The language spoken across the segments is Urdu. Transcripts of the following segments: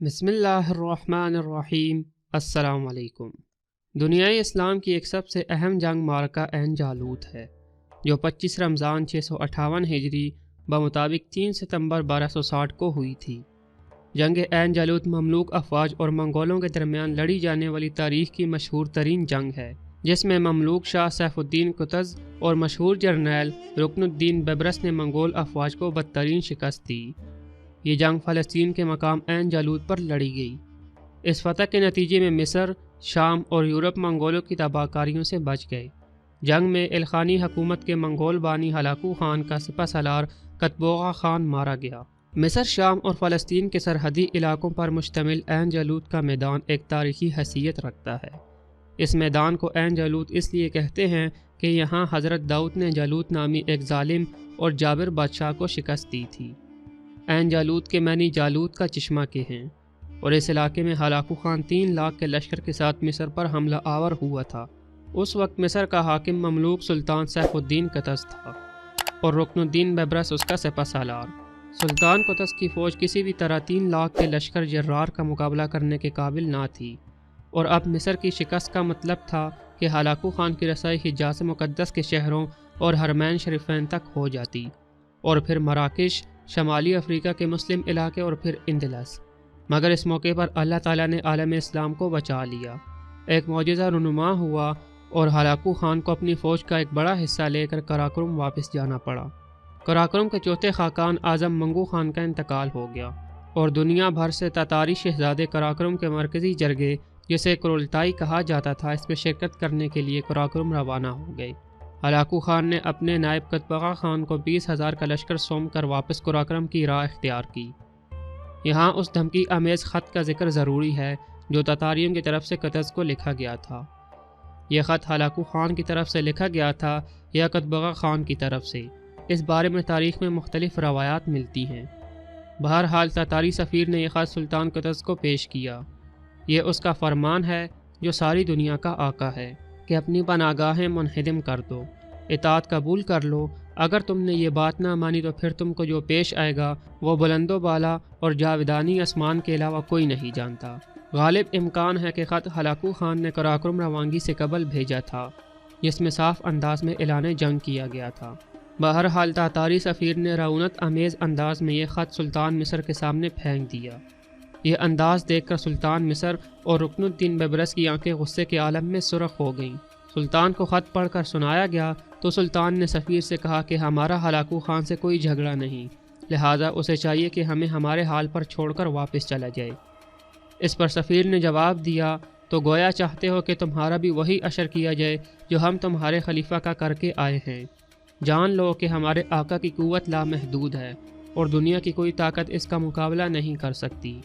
بسم اللہ الرحمن الرحیم۔ السلام علیکم۔ دنیائے اسلام کی ایک سب سے اہم جنگ معرکہ عین جالوت ہے، جو 25 رمضان 658 ہجری بمطابق 3 ستمبر 1260 کو ہوئی تھی۔ جنگ عین جالوت مملوک افواج اور منگولوں کے درمیان لڑی جانے والی تاریخ کی مشہور ترین جنگ ہے، جس میں مملوک شاہ سیف الدین قطز اور مشہور جرنیل رکن الدین بیبرس نے منگول افواج کو بدترین شکست دی۔ یہ جنگ فلسطین کے مقام عین جالوت پر لڑی گئی۔ اس فتح کے نتیجے میں مصر، شام اور یورپ منگولوں کی تباہ کاریوں سے بچ گئے۔ جنگ میں الخانی حکومت کے منگول بانی ہلاکو خان کا سپہ سالار کتبوغا خان مارا گیا۔ مصر، شام اور فلسطین کے سرحدی علاقوں پر مشتمل عین جالوت کا میدان ایک تاریخی حیثیت رکھتا ہے۔ اس میدان کو عین جالوت اس لیے کہتے ہیں کہ یہاں حضرت داؤد نے جالوت نامی ایک ظالم اور جابر بادشاہ کو شکست دی تھی۔ عین جالوت کے معنی جالوت کا چشمہ کے ہیں، اور اس علاقے میں ہلاکو خان 3 لاکھ کے لشکر کے ساتھ مصر پر حملہ آور ہوا تھا۔ اس وقت مصر کا حاکم مملوک سلطان سیف الدین قطز تھا اور رکن الدین بیبرس اس کا سپہ سالار۔ سلطان قطز کی فوج کسی بھی طرح 3 لاکھ کے لشکر جرار کا مقابلہ کرنے کے قابل نہ تھی، اور اب مصر کی شکست کا مطلب تھا کہ ہلاکو خان کی رسائی حجاز مقدس کے شہروں اور حرمین شریفین تک ہو جاتی، اور پھر مراکش، شمالی افریقہ کے مسلم علاقے اور پھر اندلس۔ مگر اس موقع پر اللہ تعالیٰ نے عالم اسلام کو بچا لیا۔ ایک معجزہ رونما ہوا اور ہلاکو خان کو اپنی فوج کا ایک بڑا حصہ لے کر قراقرم واپس جانا پڑا۔ قراقرم کے چوتھے خاقان اعظم منگو خان کا انتقال ہو گیا، اور دنیا بھر سے تاتاری شہزادے قراقرم کے مرکزی جرگے، جسے کرولتائی کہا جاتا تھا، اس میں شرکت کرنے کے لیے قراقرم روانہ ہو گئے۔ ہلاکو خان نے اپنے نائب کتبغا خان کو 20,000 کا لشکر سونپ کر واپس قراقرم کی راہ اختیار کی۔ یہاں اس دھمکی آمیز خط کا ذکر ضروری ہے جو تاتاریوں کی طرف سے قطز کو لکھا گیا تھا۔ یہ خط ہلاکو خان کی طرف سے لکھا گیا تھا یا کتبغا خان کی طرف سے، اس بارے میں تاریخ میں مختلف روایات ملتی ہیں۔ بہرحال تاتاری سفیر نے یہ خط سلطان قطز کو پیش کیا۔ یہ اس کا فرمان ہے جو ساری دنیا کا آقا ہے کہ اپنی پناہگاہیں منہدم کر دو، اطاعت قبول کر لو۔ اگر تم نے یہ بات نہ مانی تو پھر تم کو جو پیش آئے گا وہ بلند و بالا اور جاودانی آسمان کے علاوہ کوئی نہیں جانتا۔ غالب امکان ہے کہ خط ہلاکو خان نے قراقرم روانگی سے قبل بھیجا تھا، جس میں صاف انداز میں اعلان جنگ کیا گیا تھا۔ بہرحال تاتاری سفیر نے رعونت آمیز انداز میں یہ خط سلطان مصر کے سامنے پھینک دیا۔ یہ انداز دیکھ کر سلطان مصر اور رکن الدین بیبرس کی آنکھیں غصے کے عالم میں سرخ ہو گئیں۔ سلطان کو خط پڑھ کر سنایا گیا تو سلطان نے سفیر سے کہا کہ ہمارا ہلاکو خان سے کوئی جھگڑا نہیں، لہٰذا اسے چاہیے کہ ہمیں ہمارے حال پر چھوڑ کر واپس چلا جائے۔ اس پر سفیر نے جواب دیا، تو گویا چاہتے ہو کہ تمہارا بھی وہی اشر کیا جائے جو ہم تمہارے خلیفہ کا کر کے آئے ہیں۔ جان لو کہ ہمارے آقا کی قوت لامحدود ہے، اور دنیا کی کوئی طاقت اس کا مقابلہ نہیں کر سکتی۔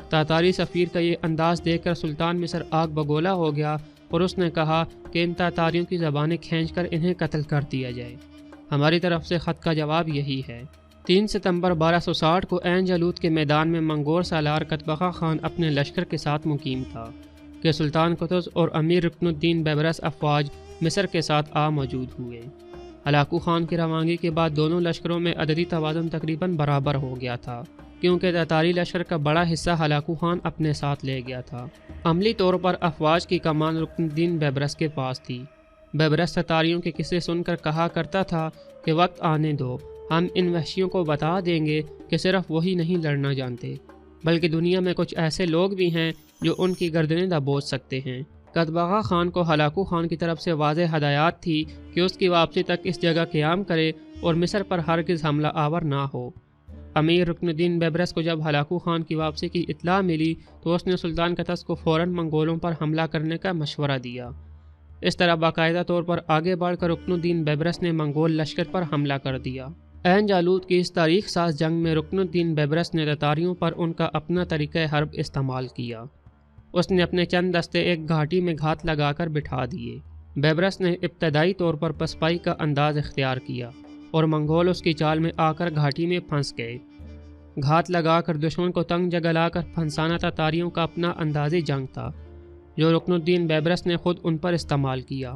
تاتاری سفیر کا یہ انداز دیکھ کر سلطان مصر آگ بگولا ہو گیا، اور اس نے کہا کہ ان تاتاریوں کی زبانیں کھینچ کر انہیں قتل کر دیا جائے۔ ہماری طرف سے خط کا جواب یہی ہے۔ 3 ستمبر 1260 کو عین جالوت کے میدان میں منگول سالار کتبغا خان اپنے لشکر کے ساتھ مقیم تھا کہ سلطان قطز اور امیر رکن الدین بیبرس افواج مصر کے ساتھ آ موجود ہوئے۔ ہلاکو خان کی روانگی کے بعد دونوں لشکروں میں عددی توازن تقریباً برابر ہو گیا تھا، کیونکہ تاتاری لشکر کا بڑا حصہ ہلاکو خان اپنے ساتھ لے گیا تھا۔ عملی طور پر افواج کی کمان رکن الدین بیبرس کے پاس تھی۔ بیبرس تاتاریوں کے قصے سن کر کہا کرتا تھا کہ وقت آنے دو، ہم ان وحشیوں کو بتا دیں گے کہ صرف وہی نہیں لڑنا جانتے، بلکہ دنیا میں کچھ ایسے لوگ بھی ہیں جو ان کی گردنیں دبوچ سکتے ہیں۔ کتبغا خان کو ہلاکو خان کی طرف سے واضح ہدایات تھی کہ اس کی واپسی تک اس جگہ قیام کرے اور مصر پر ہرگز حملہ آور نہ ہو۔ امیر رکن الدین بیبرس کو جب ہلاکو خان کی واپسی کی اطلاع ملی تو اس نے سلطان قطز کو فوراً منگولوں پر حملہ کرنے کا مشورہ دیا۔ اس طرح باقاعدہ طور پر آگے بڑھ کر رکن الدین بیبرس نے منگول لشکر پر حملہ کر دیا۔ عین جالوت کی اس تاریخ ساز جنگ میں رکن الدین بیبرس نے تاتاریوں پر ان کا اپنا طریقہ حرب استعمال کیا۔ اس نے اپنے چند دستے ایک گھاٹی میں گھات لگا کر بٹھا دیے۔ بیبرس نے ابتدائی طور پر پسپائی کا انداز اختیار کیا، اور منگول اس کی چال میں آ کر گھاٹی میں پھنس گئے۔ گھات لگا کر دشمن کو تنگ جگہ لا کر پھنسانا تاتاریوں کا اپنا اندازی جنگ تھا، جو رکن الدین بیبرس نے خود ان پر استعمال کیا،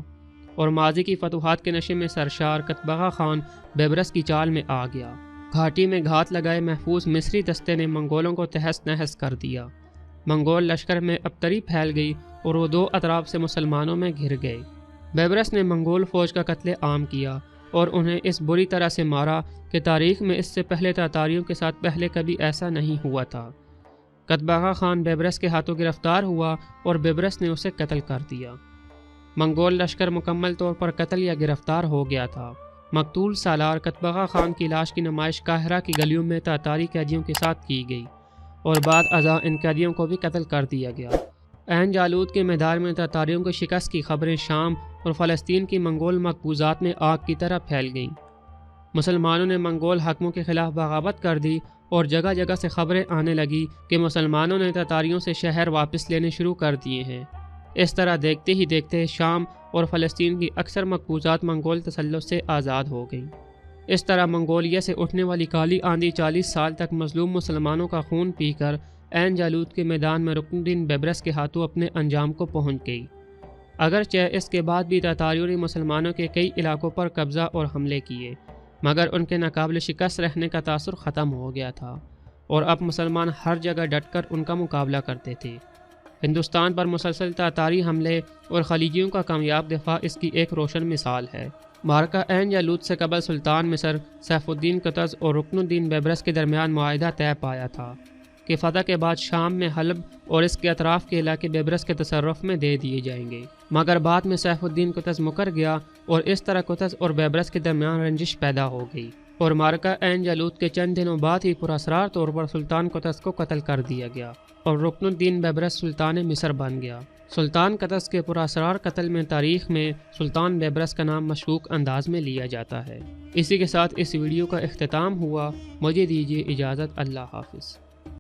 اور ماضی کی فتوحات کے نشے میں سرشار کتبغا خان بیبرس کی چال میں آ گیا۔ گھاٹی میں گھات لگائے محفوظ مصری دستے نے منگولوں کو تہس نہس کر دیا۔ منگول لشکر میں ابتری پھیل گئی اور وہ دو اطراف سے مسلمانوں میں گھر گئے۔ بیبرس نے منگول فوج کا قتل عام کیا اور انہیں اس بری طرح سے مارا کہ تاریخ میں اس سے پہلے تاتاریوں کے ساتھ پہلے کبھی ایسا نہیں ہوا تھا۔ قتبغہ خان بیبرس کے ہاتھوں گرفتار ہوا اور بیبرس نے اسے قتل کر دیا۔ منگول لشکر مکمل طور پر قتل یا گرفتار ہو گیا تھا۔ مقتول سالار قتبغہ خان کی لاش کی نمائش قاہرہ کی گلیوں میں تاتاری قیدیوں کے ساتھ کی گئی اور بعد ازاں ان قیدیوں کو بھی قتل کر دیا گیا۔ عین جالوت کے میدان میں تاتاریوں کی شکست کی خبریں شام اور فلسطین کی منگول مقبوضات میں آگ کی طرح پھیل گئیں۔ مسلمانوں نے منگول حاکموں کے خلاف بغاوت کر دی اور جگہ جگہ سے خبریں آنے لگی کہ مسلمانوں نے تاتاریوں سے شہر واپس لینے شروع کر دیے ہیں۔ اس طرح دیکھتے ہی دیکھتے شام اور فلسطین کی اکثر مقبوضات منگول تسلط سے آزاد ہو گئیں۔ اس طرح منگولیہ سے اٹھنے والی کالی آندھی 40 سال تک مظلوم مسلمانوں کا خون پی کر عین جالوت کے میدان میں رکن الدین بیبرس کے ہاتھوں اپنے انجام کو پہنچ گئی۔ اگرچہ اس کے بعد بھی تاتاریوں نے مسلمانوں کے کئی علاقوں پر قبضہ اور حملے کیے، مگر ان کے ناقابل شکست رہنے کا تاثر ختم ہو گیا تھا اور اب مسلمان ہر جگہ ڈٹ کر ان کا مقابلہ کرتے تھے۔ ہندوستان پر مسلسل تاتاری حملے اور خلیجیوں کا کامیاب دفاع اس کی ایک روشن مثال ہے۔ معرکہ عین جالوت سے قبل سلطان مصر سیف الدین قطز اور رکن الدین بیبرس کے درمیان معاہدہ طے پایا تھا کہ فتح کے بعد شام میں حلب اور اس کے اطراف کے علاقے بیبرس کے تصرف میں دے دیے جائیں گے، مگر بعد میں سیف الدین قطز مکر گیا اور اس طرح قطز اور بیبرس کے درمیان رنجش پیدا ہو گئی اور معرکہ عین جالوت کے چند دنوں بعد ہی پراسرار طور پر سلطان قطز کو قتل کر دیا گیا اور رکن الدین بیبرس سلطان مصر بن گیا۔ سلطان قطز کے پراسرار قتل میں تاریخ میں سلطان بیبرس کا نام مشکوک انداز میں لیا جاتا ہے۔ اسی کے ساتھ اس ویڈیو کا اختتام ہوا۔ مجھے دیجیے اجازت۔ اللہ حافظ۔